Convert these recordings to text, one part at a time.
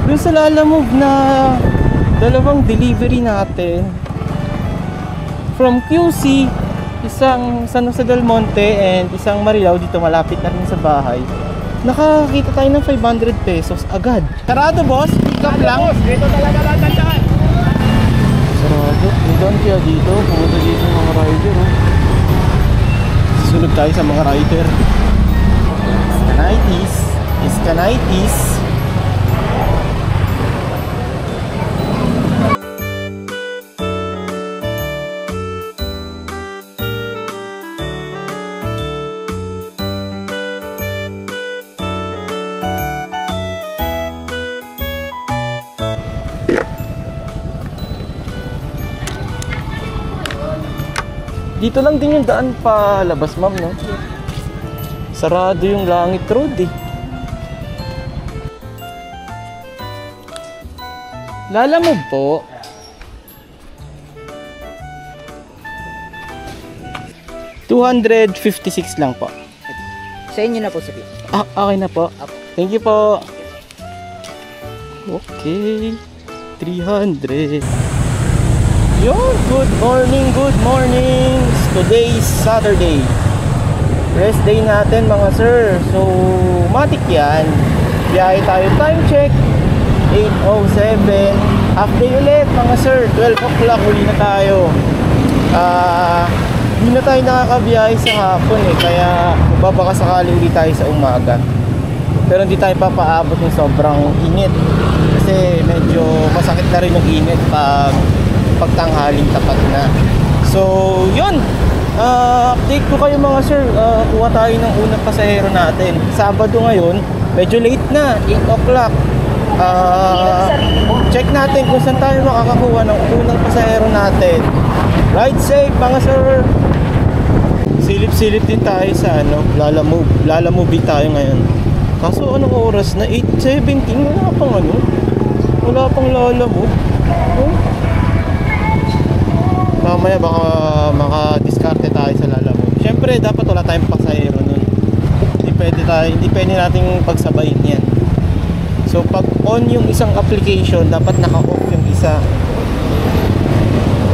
Dun sa Lalamove na dalawang delivery natin from QC, isang San Jose del Monte and isang Marilao, dito malapit na rin sa bahay, nakakita tayo ng 500 pesos agad. Sarado boss, pick up lang. Dito talaga tatandaan. Sarado, doon kaya dito, pumunta dito ng mga rider. Susunod tayo sa mga rider. Iskanitis. Dito lang din yung daan pa labas, ma'am, no? Sarado yung Langit Road, eh. Lalamove po. $256 lang po. Sa inyo na po sabi. Ah, okay na po. Thank you po. Okay. 300. Yun, good morning. Today is Saturday. Rest day natin mga sir. So, matik yan. Biyahe tayo, time check 8:07. Half day ulit mga sir. 12 o'clock uli na tayo. Hindi na tayo nakakabiyahe sa hapon eh. Kaya baka sakali uli tayo sa umaga. Pero hindi tayo papaabot ng sobrang init. Kasi medyo masakit na rin yung init pagtanghaling tapat na. So, yun. Update ko kayo mga sir. Kuha tayo ng unang pasahero natin. Sabado ngayon, medyo late na, 8 o'clock. Check natin kung saan tayo makakakuha ng unang pasahero natin. Ride safe mga sir. Silip-silip din tayo sa Lalamove. Lalamove din tayo ngayon. Kaso anong oras na? 8:17. Wala pang Lalamove. Mamaya baka maka-discarte tayo sa Lalamove. Siyempre dapat wala tayong pasahero nun. Hindi pwede nating pagsabayin yan. So pag on yung isang application, dapat naka-off yung isa.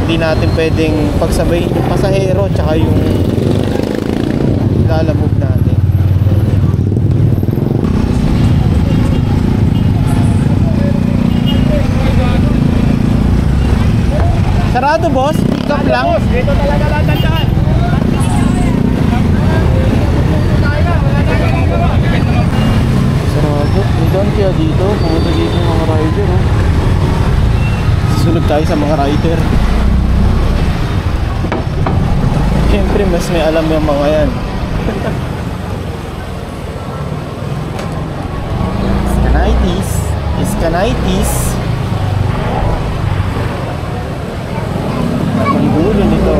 Hindi natin pwedeng pagsabayin yung pasahero tsaka yung Lalamove natin. Sarado boss, pick up lang. Dito talaga tatandaan. Sarado, doon kaya dito, pumunta dito ng mga rider. Susunod tayo sa mga rider. Siyempre mas may alam yung mga yan. Iskanitis. Ang gulo nito.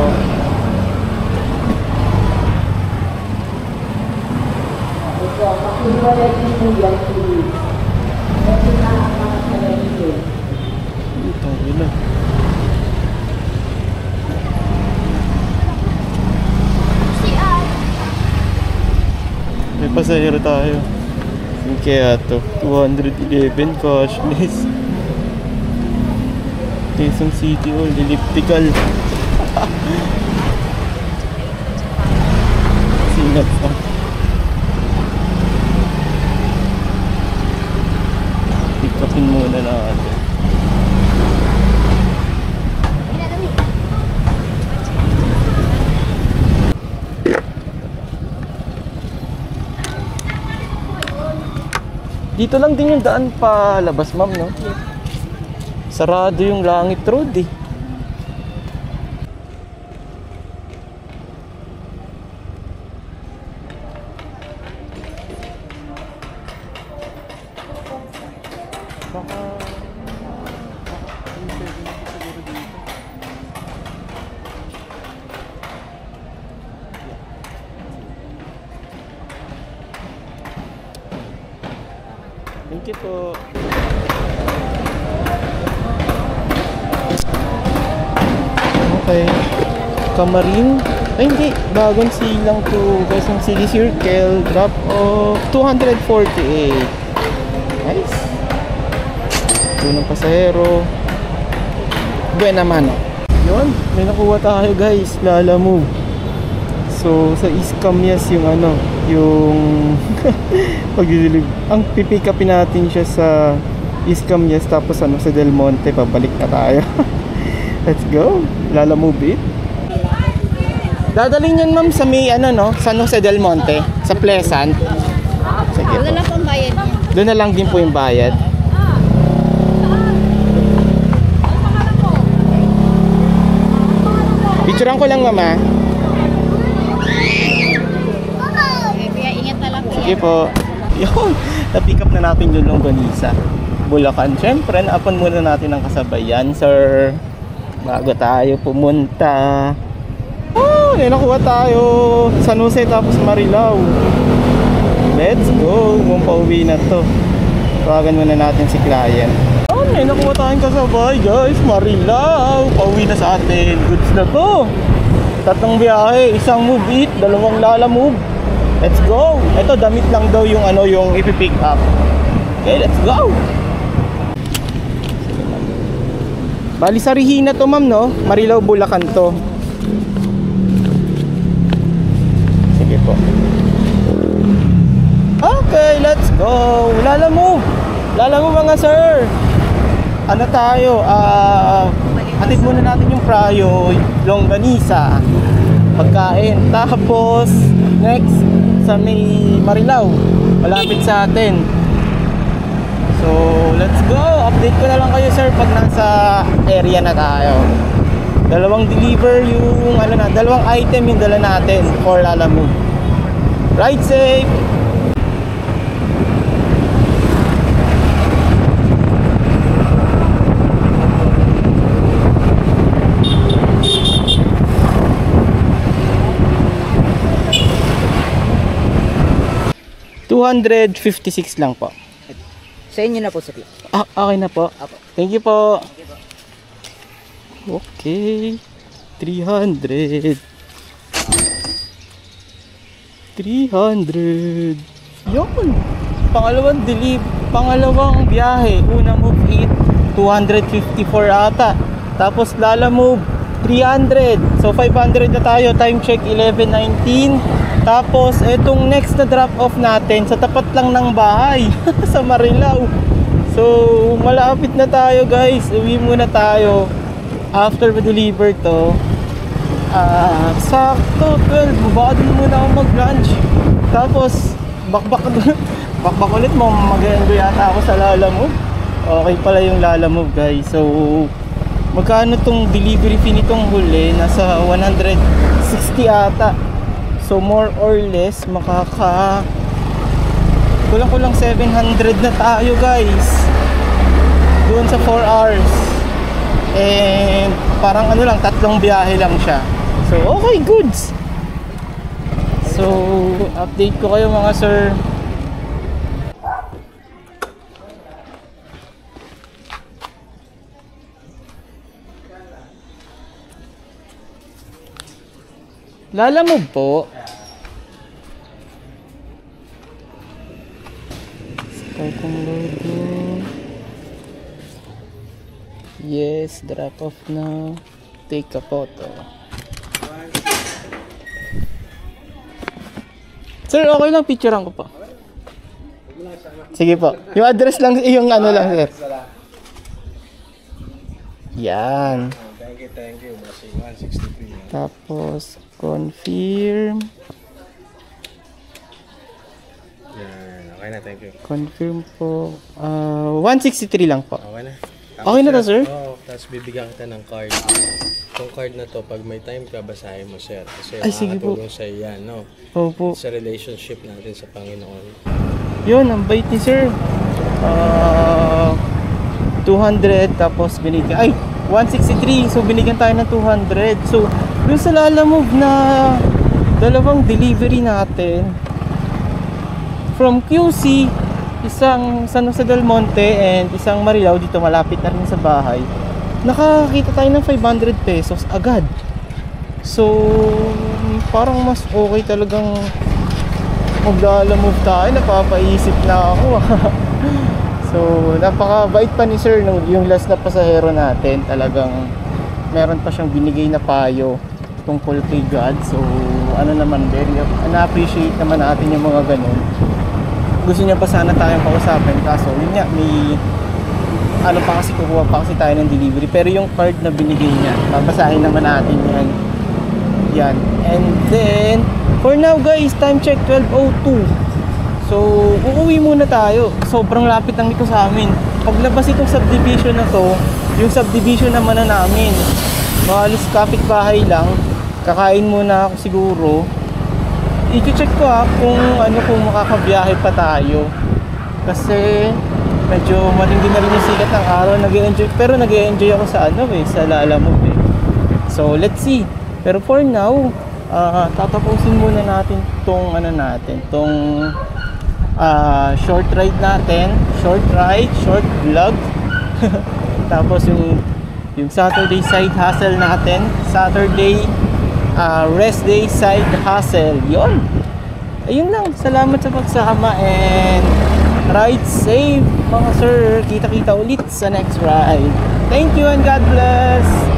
Ito, yun. May pasahero tayo. Kaya to 211 cashless. Quezon City Hall, elliptical. Sinat pa. Pick upin muna natin. Dito lang din yung daan pa labas, ma'am, no? Sarado yung Langit Road, eh. Thank you po. Okay. Camarin. Ay hindi. Bagong silang to Quezon City Circle. Drop of 248. Nice. unang pasahero. Buena mano. Yun, may nakuha tayo guys, Lalamove. So sa East Camias yung ano, yung pagdidilig. Ang pipick upin natin siya sa East Camias, tapos ano, sa Del Monte, pabalik na tayo. Let's go, Lalamove it. Dadaling yan ma'am sa may ano no, San Jose del Monte, sa Pleasant. Sige po. Wala na pong bayad niya. Doon na lang din po yung bayad. Picturean ko lang mama. Kaya ingat na lang po Sige yan. po. Yun, na-pick up na natin yung Longganisa, Bulacan. Siyempre, naapan muna natin ang kasabayan, sir. Bago tayo pumunta. Oh, may nakuha tayo. San Jose tapos Marilao. Let's go. Kung pauwi na to. Tawagan muna natin si client. Oh, may nakuha tayong kasabay guys. Marilao. Pauwi na sa atin. Goods na to. Tatlong biyahe. Isang move it. Dalawang Lalamove. Let's go. Ito, damit lang daw yung ano, yung ipipick up. Okay, let's go. Bali sa Regina to ma'am no? Marilao, Bulacan to. Sige po. Okay, let's go. Lalamove. Lalamove mga sir. Ano tayo? Hatid muna natin yung Prayo, Longganisa, pagkain. Tapos next sa may Marilao, malapit sa atin. So, let's go. Update ko na lang kayo sir pag nasa area na tayo. Dalawang deliver yung ano na, dalawang item yung dala natin for Lalamove. Ride safe. $256 lang po. Sa inyo na po sa clip. Okay na po. Apo. Thank you po. Okay. 300. 300. Yun. Pangalawang biyahe. Una move it, 254 ata. Tapos Lalamove, 300. So 500 na tayo. Time check 11:19. Tapos etong next na drop off natin sa tapat lang ng bahay sa Marilao. So malapit na tayo guys. Uwi muna tayo after ma-deliver to. Sakto 12. Baba din muna ako mag-lunch. Tapos bakbak ulit mo. Mag-enjoy yata ako sa Lalamove. Okay pala yung Lalamove guys. So magkano tong delivery fee nitong huli? Nasa 160 ata. So more or less makaka kulang 700 na tayo guys doon sa 4 hours. And parang ano lang, tatlong biyahe lang siya. So okay, goods. So update ko kayo mga sir. Lalamove po. Start ang loading. Yes, drop off na. Take a photo. Sir, okay lang, picturean ko po. Sige po. Yung address lang, yung ano lang sir. Yan. Thank you. Basi 163. Tapos confirm. Yan. Okay na, thank you. Confirm po. 163 lang po. Okay na. Okay na to, sir? Oo, tapos bibigyan kita ng card. Itong card na to, pag may time ka, basahin mo, sir. Kasi Ay, sige po. makakatulong sa'yo yan, no? Opo. Sa relationship natin sa Panginoon. Yun, ang bait ni sir. 200 tapos binigyan. Ay, 163. So binigyan tayo ng 200. So dun sa Lalamove na dalawang delivery natin from QC, isang San Jose del Monte and isang Marilao, dito malapit na rin sa bahay, nakakita tayo ng 500 pesos agad. So parang mas okay talagang mag-Lalamove tayo. Napapaisip na ako. So So, napakabait pa ni sir no, yung last na pasahero natin. Talagang meron pa siyang binigay na payo tungkol kay God. So, ano naman din, na-appreciate naman natin yung mga ganun. Gusto niya pa sana tayong kausapin, kaso yun nga, may ano pa kasi, kukuha pa kasi tayo ng delivery. Pero yung card na binigay niya, babasahin naman natin yan. Yan. And then, for now guys, time check 12:02. So, uuwi muna tayo. Sobrang lapit lang ito sa amin. Paglabas itong subdivision na to, yung subdivision naman na namin, mahalos kapitbahay lang. Kakain muna ako siguro. I-check ko kung kung makakabiyahe pa tayo. Kasi medyo matindi na rin yung sikat ng araw. Nag-enjoy, pero nag-enjoy ako sa sa Lalamove eh. So, let's see. Pero for now, tatapusin muna natin tong short ride natin. Short ride, short vlog. Tapos yung Saturday side hustle natin. Saturday rest day side hustle. Yun. Ayun lang. Salamat sa pagsama and ride safe mga sir. Kita-kita ulit sa next ride. Thank you and God bless.